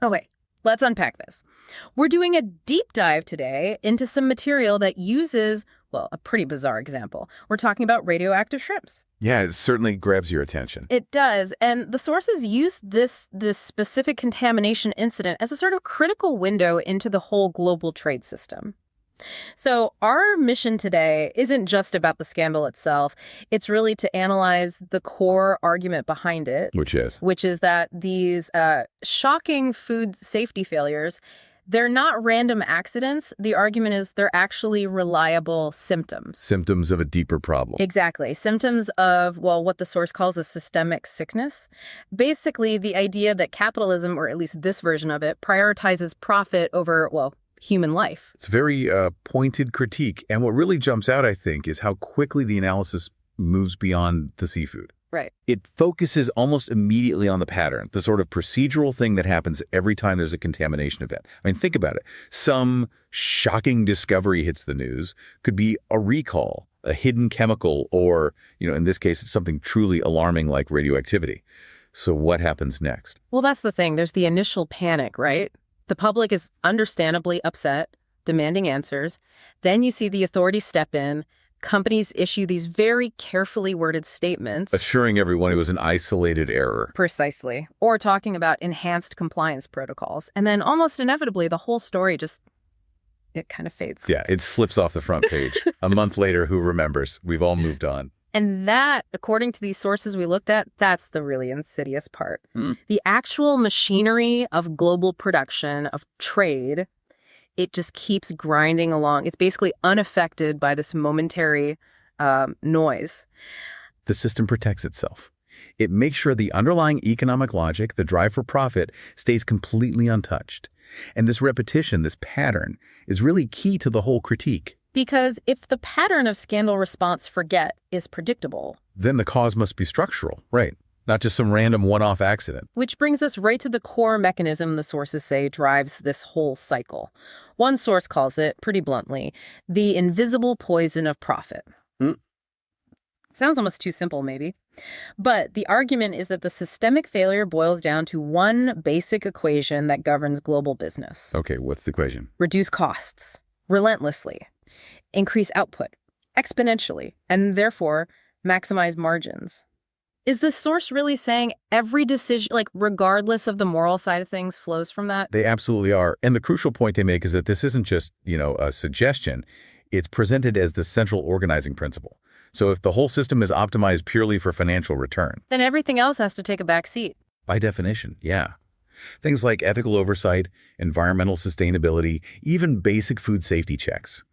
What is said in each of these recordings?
Okay, let's unpack this. We're doing a deep dive today into some material that uses, well, a pretty bizarre example. We're talking about radioactive shrimps. Yeah, it certainly grabs your attention. It does, and the sources use this specific contamination incident as a sort of critical window into the whole global trade system. So our mission today isn't just about the scandal itself. It's really to analyze the core argument behind it. Which is? Which is that these shocking food safety failures, they're not random accidents. The argument is they're actually reliable symptoms. Symptoms of a deeper problem. Exactly. Symptoms of, well, what the source calls a systemic sickness. Basically, the idea that capitalism, or at least this version of it, prioritizes profit over, well, human life. It's a very pointed critique. And what really jumps out, I think, is how quickly the analysis moves beyond the seafood. Right. It focuses almost immediately on the pattern, the sort of procedural thing that happens every time there's a contamination event. I mean, think about it. Some shocking discovery hits the news, could be a recall, a hidden chemical, or, in this case, it's something truly alarming like radioactivity. So what happens next? Well, that's the thing. There's the initial panic, right? The public is understandably upset, demanding answers. Then you see the authorities step in. Companies issue these very carefully worded statements. Assuring everyone it was an isolated error. Precisely. Or talking about enhanced compliance protocols. And then almost inevitably, the whole story it kind of fades. Yeah, it slips off the front page. A month later, who remembers? We've all moved on. And that, according to these sources we looked at, that's the really insidious part. The actual machinery of global production, of trade, it just keeps grinding along. It's basically unaffected by this momentary noise. The system protects itself. It makes sure the underlying economic logic, the drive for profit, stays completely untouched. And this repetition, this pattern, is really key to the whole critique. Because if the pattern of scandal response forget is predictable, then the cause must be structural, right? Not just some random one-off accident. Which brings us right to the core mechanism the sources say drives this whole cycle. One source calls it, pretty bluntly, the invisible poison of profit. Sounds almost too simple, maybe. But the argument is that the systemic failure boils down to one basic equation that governs global business. Okay, what's the equation? Reduce costs relentlessly. Increase output exponentially, and therefore maximize margins. Is the source really saying every decision, regardless of the moral side of things, flows from that? They absolutely are. And the crucial point they make is that this isn't just, a suggestion. It's presented as the central organizing principle. So if the whole system is optimized purely for financial return, then everything else has to take a back seat. By definition, yeah. Things like ethical oversight, environmental sustainability, even basic food safety checks,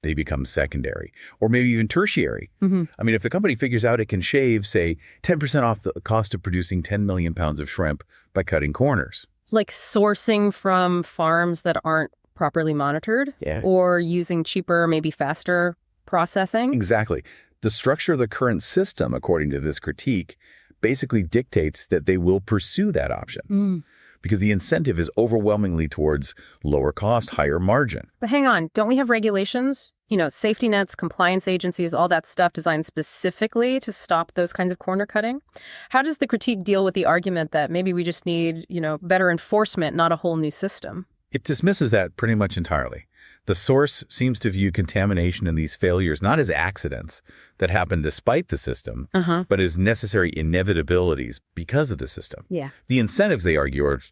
they become secondary or maybe even tertiary. I mean, if the company figures out it can shave, say, 10% off the cost of producing 10 million pounds of shrimp by cutting corners. Like sourcing from farms that aren't properly monitored? Yeah. Or using cheaper, maybe faster processing? Exactly. The structure of the current system, according to this critique, basically dictates that they will pursue that option. Because the incentive is overwhelmingly towards lower cost, higher margin. But hang on, don't we have regulations? Safety nets, compliance agencies, all that stuff designed specifically to stop those kinds of corner cutting. How does the critique deal with the argument that maybe we just need, better enforcement, not a whole new system? It dismisses that pretty much entirely. The source seems to view contamination and these failures not as accidents that happen despite the system, but as necessary inevitabilities because of the system. Yeah. The incentives, they argue, are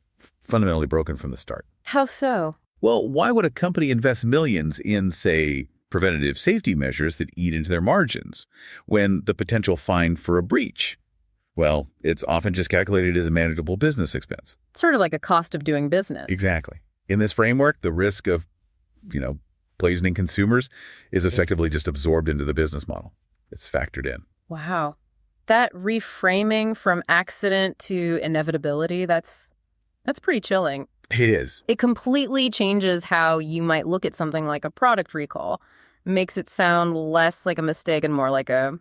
fundamentally broken from the start. How so? Well, why would a company invest millions in, say, preventative safety measures that eat into their margins when the potential fine for a breach, well, it's often just calculated as a manageable business expense? Sort of like a cost of doing business. Exactly. In this framework, the risk of poisoning consumers is effectively just absorbed into the business model. It's factored in. Wow. That reframing from accident to inevitability, that's pretty chilling. It is. It completely changes how you might look at something like a product recall. Makes it sound less like a mistake and more like an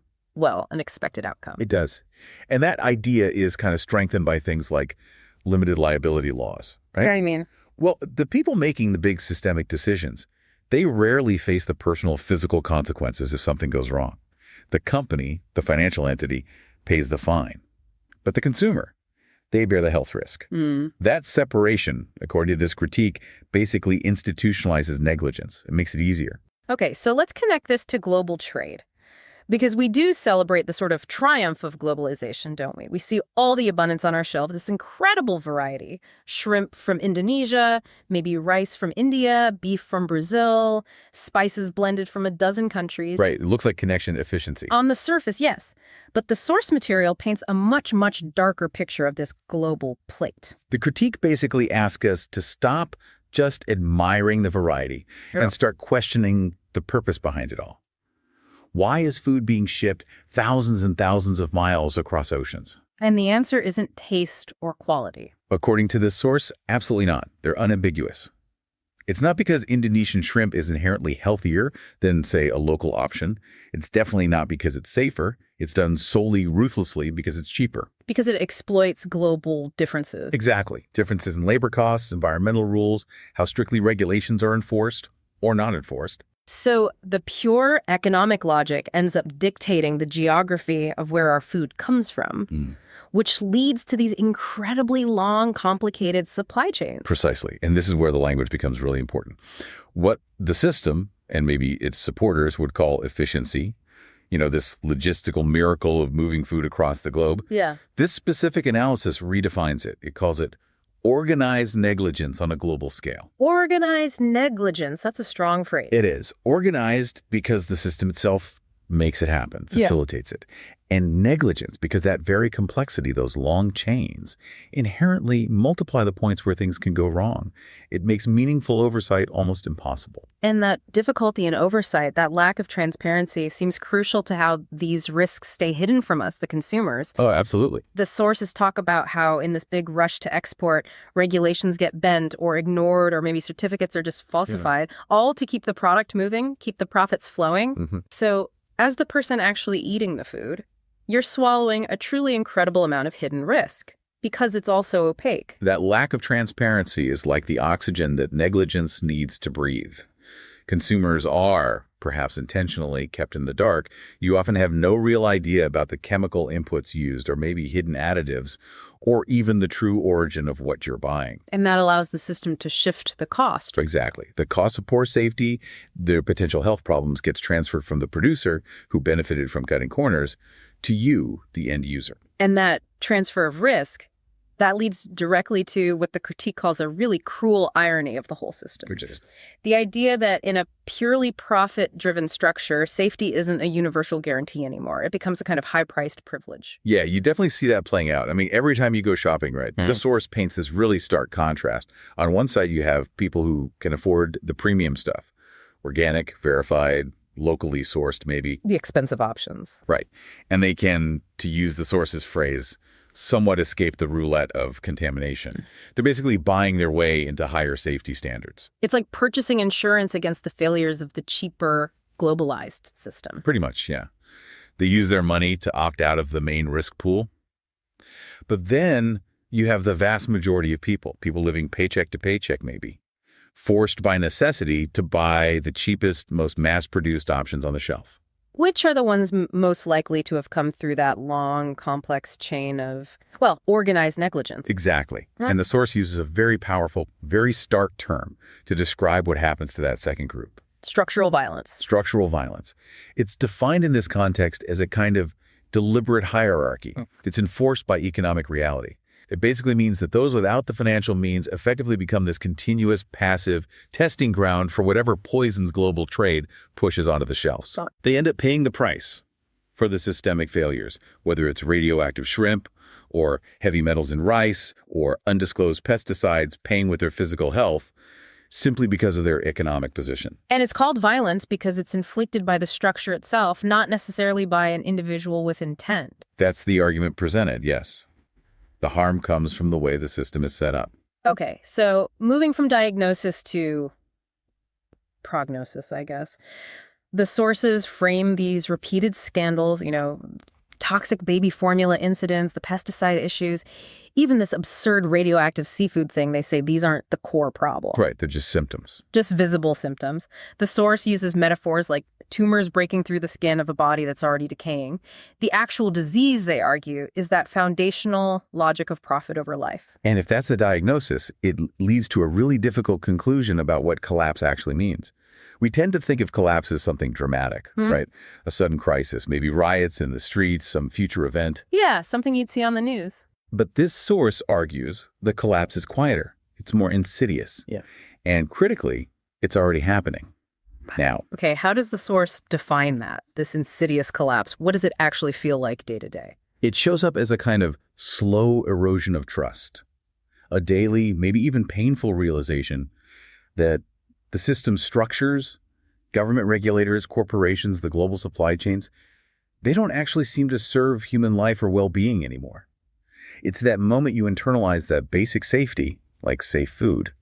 expected outcome. It does. And that idea is kind of strengthened by things like limited liability laws, right? What do you mean? Well, the people making the big systemic decisions, they rarely face the personal physical consequences if something goes wrong. The company, the financial entity, pays the fine. But the consumer, they bear the health risk. That separation, according to this critique, basically institutionalizes negligence. It makes it easier. Okay, so let's connect this to global trade. Because we do celebrate the sort of triumph of globalization, don't we? We see all the abundance on our shelves, this incredible variety. Shrimp from Indonesia, maybe rice from India, beef from Brazil, spices blended from a dozen countries. Right, it looks like connection efficiency. On the surface, yes. But the source material paints a much, much darker picture of this global plate. The critique basically asks us to stop just admiring the variety and start questioning the purpose behind it all. Why is food being shipped thousands and thousands of miles across oceans? And the answer isn't taste or quality. According to this source, absolutely not. They're unambiguous. It's not because Indonesian shrimp is inherently healthier than, say, a local option. It's definitely not because it's safer. It's done solely ruthlessly because it's cheaper. Because it exploits global differences. Exactly. Differences in labor costs, environmental rules, how strictly regulations are enforced or not enforced. So the pure economic logic ends up dictating the geography of where our food comes from, which leads to these incredibly long, complicated supply chains. Precisely. And this is where the language becomes really important. What the system, and maybe its supporters, would call efficiency, this logistical miracle of moving food across the globe. Yeah. This specific analysis redefines it. It calls it organized negligence on a global scale. Organized negligence. That's a strong phrase. It is. Organized because the system itself makes it happen, facilitates it. And negligence because that very complexity, those long chains, inherently multiply the points where things can go wrong. It makes meaningful oversight almost impossible. And that difficulty in oversight, that lack of transparency, seems crucial to how these risks stay hidden from us, the consumers. Oh, absolutely. The sources talk about how in this big rush to export, regulations get bent or ignored, or maybe certificates are just falsified, all to keep the product moving, keep the profits flowing. So as the person actually eating the food, you're swallowing a truly incredible amount of hidden risk because it's also opaque. That lack of transparency is like the oxygen that negligence needs to breathe. Consumers are, perhaps intentionally, kept in the dark. You often have no real idea about the chemical inputs used or maybe hidden additives or even the true origin of what you're buying. And that allows the system to shift the cost. Exactly. The cost of poor safety, the potential health problems gets transferred from the producer, who benefited from cutting corners, to you, the end user. And that transfer of risk, that leads directly to what the critique calls a really cruel irony of the whole system. Which is the idea that in a purely profit-driven structure, safety isn't a universal guarantee anymore. It becomes a kind of high-priced privilege. Yeah, you definitely see that playing out. I mean, every time you go shopping, right, the source paints this really stark contrast. On one side, you have people who can afford the premium stuff, organic, verified, locally sourced, maybe. The expensive options. Right. And they can, to use the source's phrase, somewhat escape the roulette of contamination. They're basically buying their way into higher safety standards. It's like purchasing insurance against the failures of the cheaper, globalized system. Pretty much, yeah. They use their money to opt out of the main risk pool. But then you have the vast majority of people living paycheck to paycheck maybe, forced by necessity to buy the cheapest, most mass-produced options on the shelf. Which are the ones most likely to have come through that long, complex chain of, well, organized negligence? Exactly. And the source uses a very powerful, very stark term to describe what happens to that second group. Structural violence. Structural violence. It's defined in this context as a kind of deliberate hierarchy that's enforced by economic reality. It basically means that those without the financial means effectively become this continuous, passive testing ground for whatever poisons global trade pushes onto the shelves. They end up paying the price for the systemic failures, whether it's radioactive shrimp or heavy metals in rice or undisclosed pesticides paying with their physical health simply because of their economic position. And it's called violence because it's inflicted by the structure itself, not necessarily by an individual with intent. That's the argument presented, yes. The harm comes from the way the system is set up. Okay, so moving from diagnosis to prognosis, I guess. The sources frame these repeated scandals, toxic baby formula incidents, the pesticide issues, even this absurd radioactive seafood thing. They say these aren't the core problem. Right, they're just symptoms. Just visible symptoms. The source uses metaphors like tumors breaking through the skin of a body that's already decaying. The actual disease, they argue, is that foundational logic of profit over life. And if that's the diagnosis, it leads to a really difficult conclusion about what collapse actually means. We tend to think of collapse as something dramatic, right? A sudden crisis, maybe riots in the streets, some future event. Yeah, something you'd see on the news. But this source argues the collapse is quieter. It's more insidious. Yeah. And critically, it's already happening now. Okay, how does the source define that, this insidious collapse? What does it actually feel like day to day? It shows up as a kind of slow erosion of trust, a daily, maybe even painful realization that the system's structures, government regulators, corporations, the global supply chains, they don't actually seem to serve human life or well-being anymore. It's that moment you internalize that basic safety, like safe food,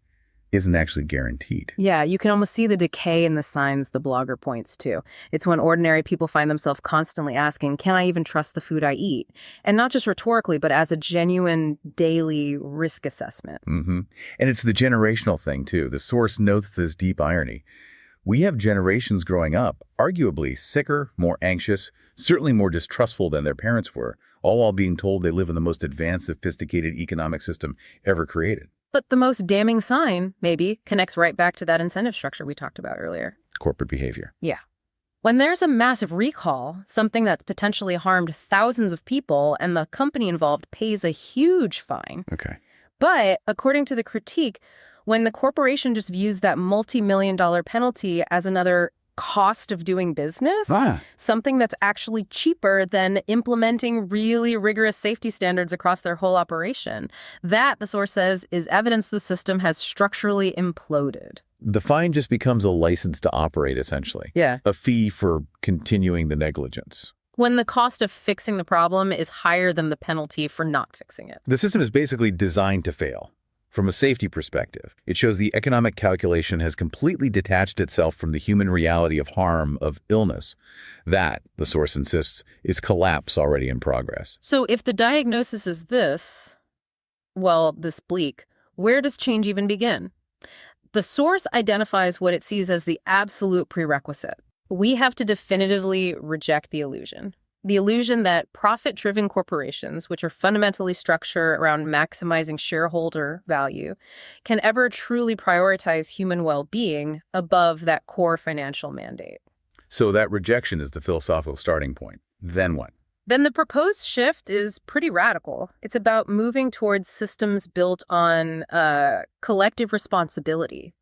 isn't actually guaranteed. Yeah, you can almost see the decay in the signs the blogger points to. It's when ordinary people find themselves constantly asking, can I even trust the food I eat? And not just rhetorically, but as a genuine daily risk assessment. And it's the generational thing, too. The source notes this deep irony. We have generations growing up, arguably sicker, more anxious, certainly more distrustful than their parents were, all while being told they live in the most advanced, sophisticated economic system ever created. But the most damning sign, maybe, connects right back to that incentive structure we talked about earlier. Corporate behavior. Yeah. When there's a massive recall, something that's potentially harmed thousands of people, and the company involved pays a huge fine. Okay. But according to the critique, when the corporation just views that multi-million-dollar penalty as another cost of doing business, something that's actually cheaper than implementing really rigorous safety standards across their whole operation, that, the source says, is evidence the system has structurally imploded. The fine just becomes a license to operate, essentially. Yeah. A fee for continuing the negligence. When the cost of fixing the problem is higher than the penalty for not fixing it. The system is basically designed to fail. From a safety perspective, it shows the economic calculation has completely detached itself from the human reality of harm, of illness. That, the source insists, is collapse already in progress. So if the diagnosis is this, well, this bleak, where does change even begin? The source identifies what it sees as the absolute prerequisite. We have to definitively reject the illusion. The illusion that profit-driven corporations, which are fundamentally structured around maximizing shareholder value, can ever truly prioritize human well-being above that core financial mandate. So that rejection is the philosophical starting point. Then what? Then the proposed shift is pretty radical. It's about moving towards systems built on collective responsibility,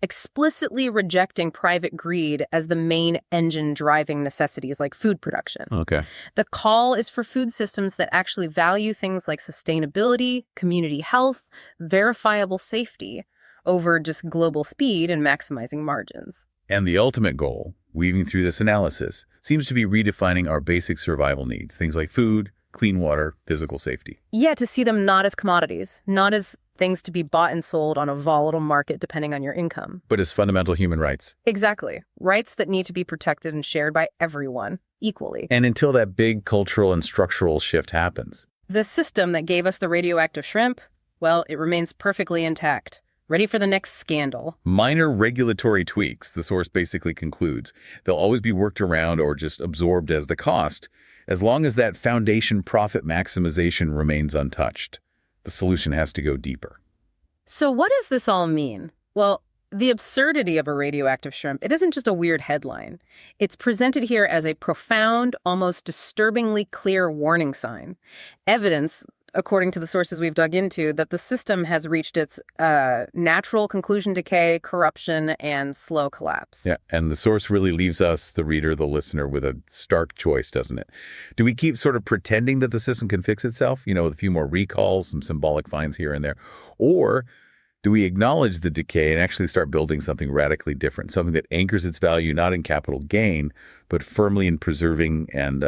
explicitly rejecting private greed as the main engine driving necessities like food production. Okay. The call is for food systems that actually value things like sustainability, community health, verifiable safety over just global speed and maximizing margins. And the ultimate goal, weaving through this analysis, seems to be redefining our basic survival needs, things like food, clean water, physical safety. Yeah, to see them not as commodities, not as things to be bought and sold on a volatile market depending on your income. But as fundamental human rights. Exactly. Rights that need to be protected and shared by everyone equally. And until that big cultural and structural shift happens. The system that gave us the radioactive shrimp, well, it remains perfectly intact, ready for the next scandal. Minor regulatory tweaks, the source basically concludes. They'll always be worked around or just absorbed as the cost, as long as that foundation profit maximization remains untouched. The solution has to go deeper. So what does this all mean? Well, the absurdity of a radioactive shrimp, it isn't just a weird headline. It's presented here as a profound, almost disturbingly clear warning sign. Evidence, according to the sources we've dug into, that the system has reached its natural conclusion decay, corruption, and slow collapse. Yeah, and the source really leaves us, the reader, the listener, with a stark choice, doesn't it? Do we keep sort of pretending that the system can fix itself, with a few more recalls, some symbolic fines here and there? Or do we acknowledge the decay and actually start building something radically different, something that anchors its value not in capital gain, but firmly in preserving and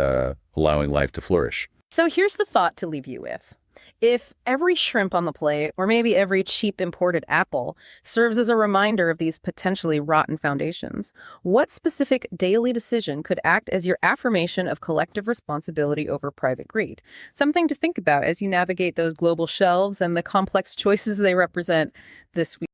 allowing life to flourish? So here's the thought to leave you with. If every shrimp on the plate, or maybe every cheap imported apple, serves as a reminder of these potentially rotten foundations, what specific daily decision could act as your affirmation of collective responsibility over private greed? Something to think about as you navigate those global shelves and the complex choices they represent this week.